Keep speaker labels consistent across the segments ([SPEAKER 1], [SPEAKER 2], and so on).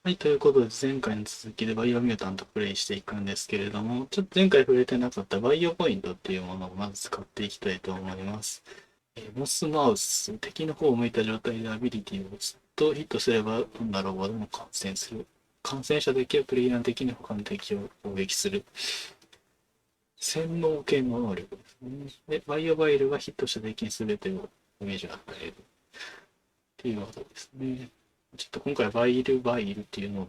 [SPEAKER 1] はい、ということで、前回の続きでバイオミュータントプレイしていくんですけれども、ちょっと前回触れてなかったバイオポイントっていうものをまず使っていきたいと思います。モスマウス、敵の方を向いた状態でアビリティを打つとヒットすれば、どんなロボでも感染する。感染者だけはプレイヤーの敵に他の敵を攻撃する。洗脳系の能力ですね。で、バイオバイルがヒットした敵に全てをダメージを与えるっていう技ですね。ちょっと今回はバイルっていうのをち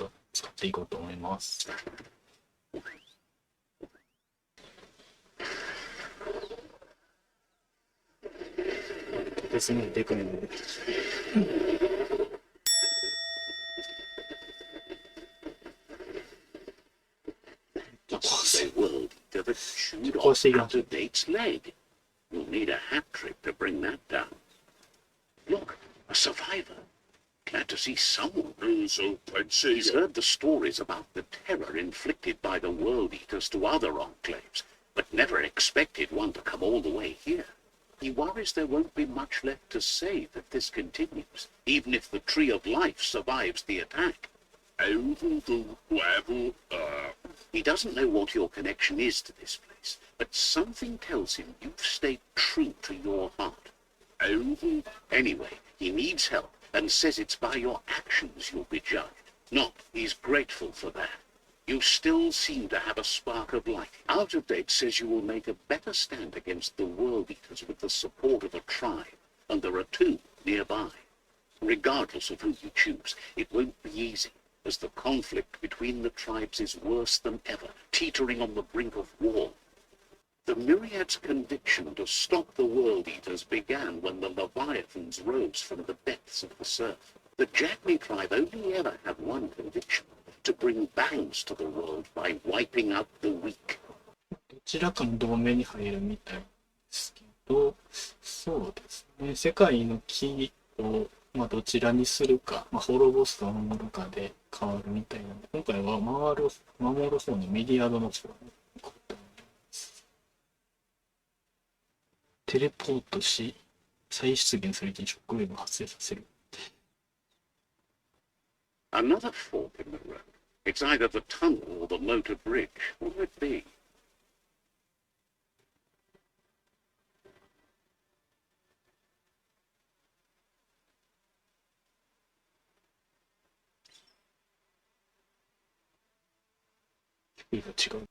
[SPEAKER 1] ょっと使っていこうと思います。ですね、でかいので。
[SPEAKER 2] Possibly world eater that chewed
[SPEAKER 1] Of course,
[SPEAKER 2] off
[SPEAKER 1] he got it.
[SPEAKER 2] Out-of-Date's leg. You'll need a hat trick to bring that down. Look, a survivor. Glad to see someone. So I'd say he's heard the stories about the terror inflicted by the world eaters to other enclaves, but never expected one to come all the way here. He worries there won't be much left to save if this continues, even if the Tree of Life survives the attack. He doesn't know what your connection is to this place, but something tells him you've stayed true to your heart. Anyway, he needs help and says it's by your actions you'll be judged. Not he's grateful for that. You still seem to have a spark of light. Out-of-Date says you will make a better stand against the World Eaters with the support of a tribe, and there are two nearby. Regardless of who you choose, it won't be easy, as the conflict between the tribes is worse than ever, teetering on the brink of war. The Myriad's conviction to stop the World Eaters began when the Leviathans rose from the depths of the surf. The Jagni tribe only ever had one conviction, to bring balance to the world by wiping out the weak.
[SPEAKER 1] どちらかの同盟に入るみたいですけど、そうですね、世界の木を、どちらにするか、滅ぼすか守るかで変わるみたいなので、今回は守る方のメディアードの方に行こうと思います。テレポートし、再出現するうちにショックウェーブを発生させる。
[SPEAKER 2] Another fork in the road. It's either the tunnel or the motor bridge. What will it be?
[SPEAKER 1] 距離が違う。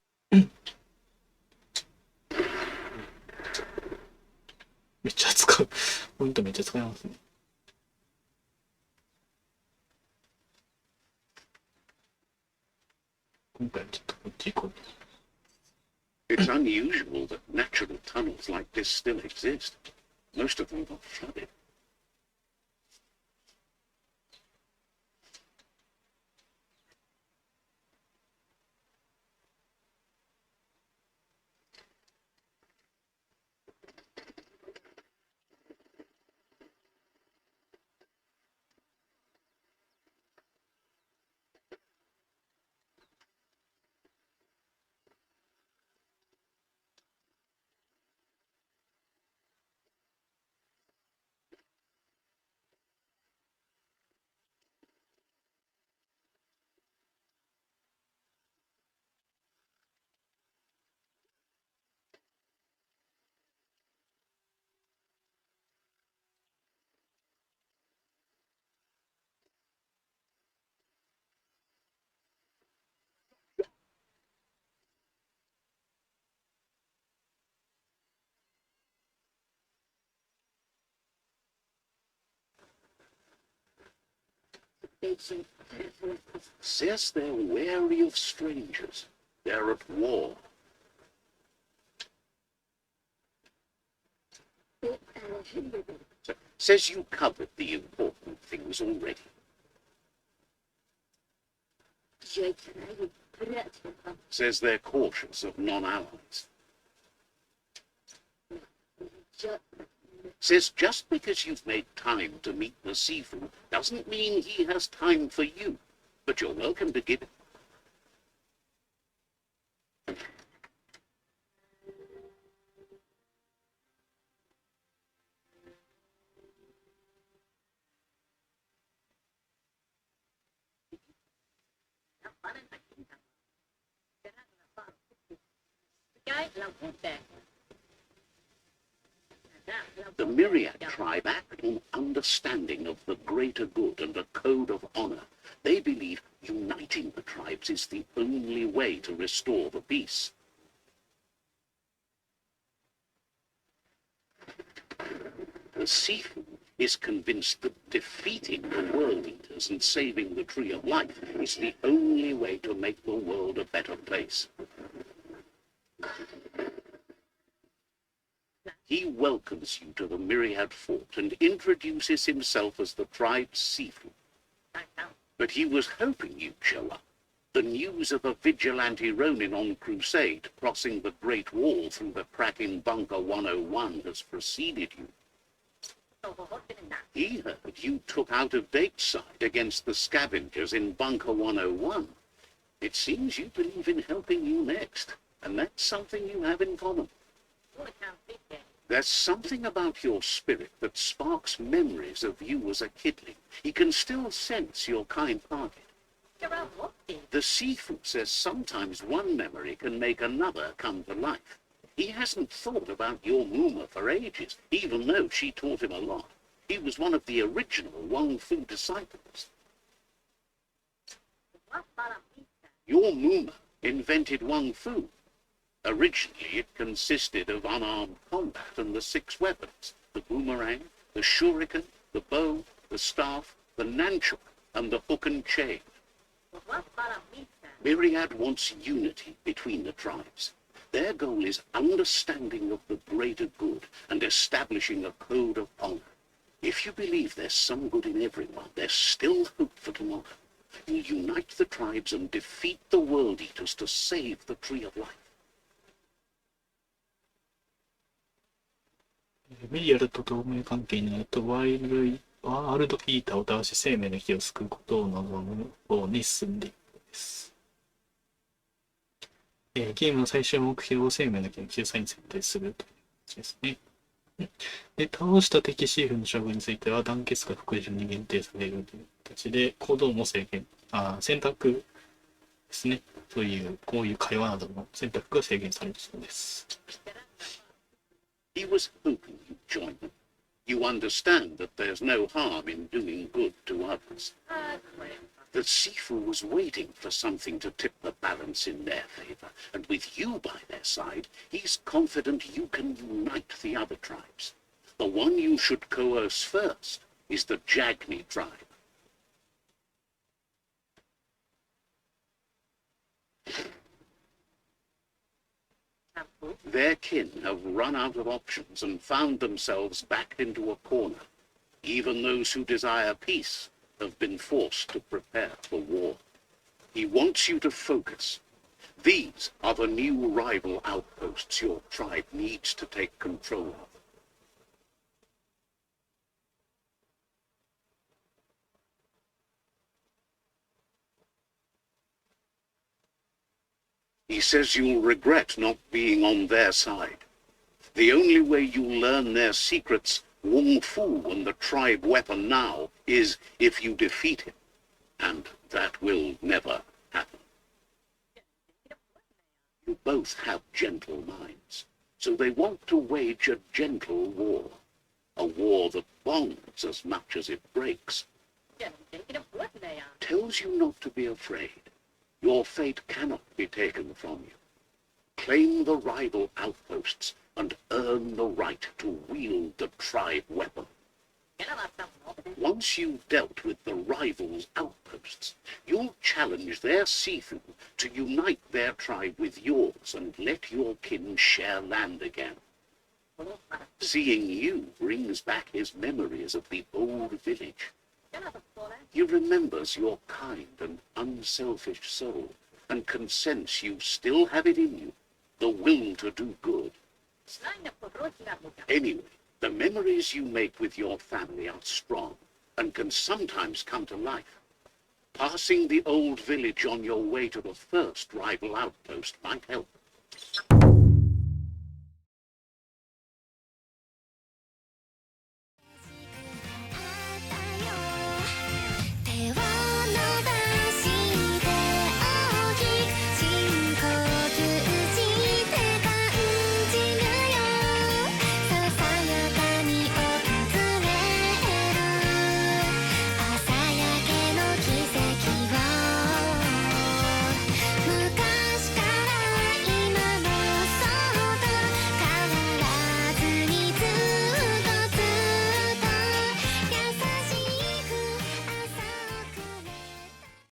[SPEAKER 1] めっちゃ使う。ポイントめっちゃ使いますね。今回はちょっとこっち行こうと。
[SPEAKER 2] It's unusual that natural tunnels like this still exist. Most of them got flooded. Says they're wary of strangers. They're at war. Says you covered the important things already. Says they're cautious of non-allies. Says just because you've made time to meet the Sifu doesn't mean he has time for you, but you're welcome to give it. The Myriad tribe act on understanding of the greater good and a code of honor. They believe uniting the tribes is the only way to restore the peace. The Sifu is convinced that defeating the World Eaters and saving the Tree of Life is the only way to make the world a better place. He welcomes you to the Myriad Fort and introduces himself as the tribe's Sifu. But he was hoping you'd show up. The news of a vigilante Ronin on crusade crossing the Great Wall through the crack in Bunker 101 has preceded you. He heard you took out a date side against the scavengers in Bunker 101. It seems you believe in helping you next, and that's something you have in common. There's something about your spirit that sparks memories of you as a kidling. He can still sense your kind-hearted. The Sifu says sometimes one memory can make another come to life. He hasn't thought about your Muma for ages, even though she taught him a lot. He was one of the original Wang Fu disciples. Your Muma invented Wang Fu. Originally, it consisted of unarmed combat and the 6 weapons: the boomerang, the shuriken, the bow, the staff, the nunchuk, and the hook and chain. Myriad wants unity between the tribes. Their goal is understanding of the greater good and establishing a code of honor. If you believe there's some good in everyone, there's still hope for tomorrow. You'll unite the tribes and defeat the World Eaters to save the Tree of Life.
[SPEAKER 1] メリアルと同盟関係になるとワールドイーターを倒し生命の木を救うことを望む方に進んでいくのです。ゲームの最終目標を生命の木の救済に設定するという感じですね。で、倒した敵シーフの将軍については団結か特殊に限定されるという形で行動も選択ですね。そういうこういう会話などの選択が制限されるそうです。
[SPEAKER 2] He was hoping you'd join them. You understand that there's no harm in doing good to others. The Sifu was waiting for something to tip the balance in their favor, and with you by their side, he's confident you can unite the other tribes. The one you should coerce first is the Jagni tribe. Their kin have run out of options and found themselves backed into a corner. Even those who desire peace have been forced to prepare for war. He wants you to focus. These are the new rival outposts your tribe needs to take control of. He says you'll regret not being on their side. The only way you'll learn their secrets, Wong Fu and the tribe weapon now, is if you defeat him. And that will never happen. You both have gentle minds, so they want to wage a gentle war. A war that bonds as much as it breaks. Tells you not to be afraid. Your fate cannot be taken from you. Claim the rival outposts and earn the right to wield the tribe weapon. Once you've dealt with the rival's outposts, you'll challenge their Sifu to unite their tribe with yours and let your kin share land again. Seeing you brings back his memories of the old village. He remembers your kind and unselfish soul and can sense you still have it in you, the will to do good. Anyway, the memories you make with your family are strong and can sometimes come to life. Passing the old village on your way to the first rival outpost might help.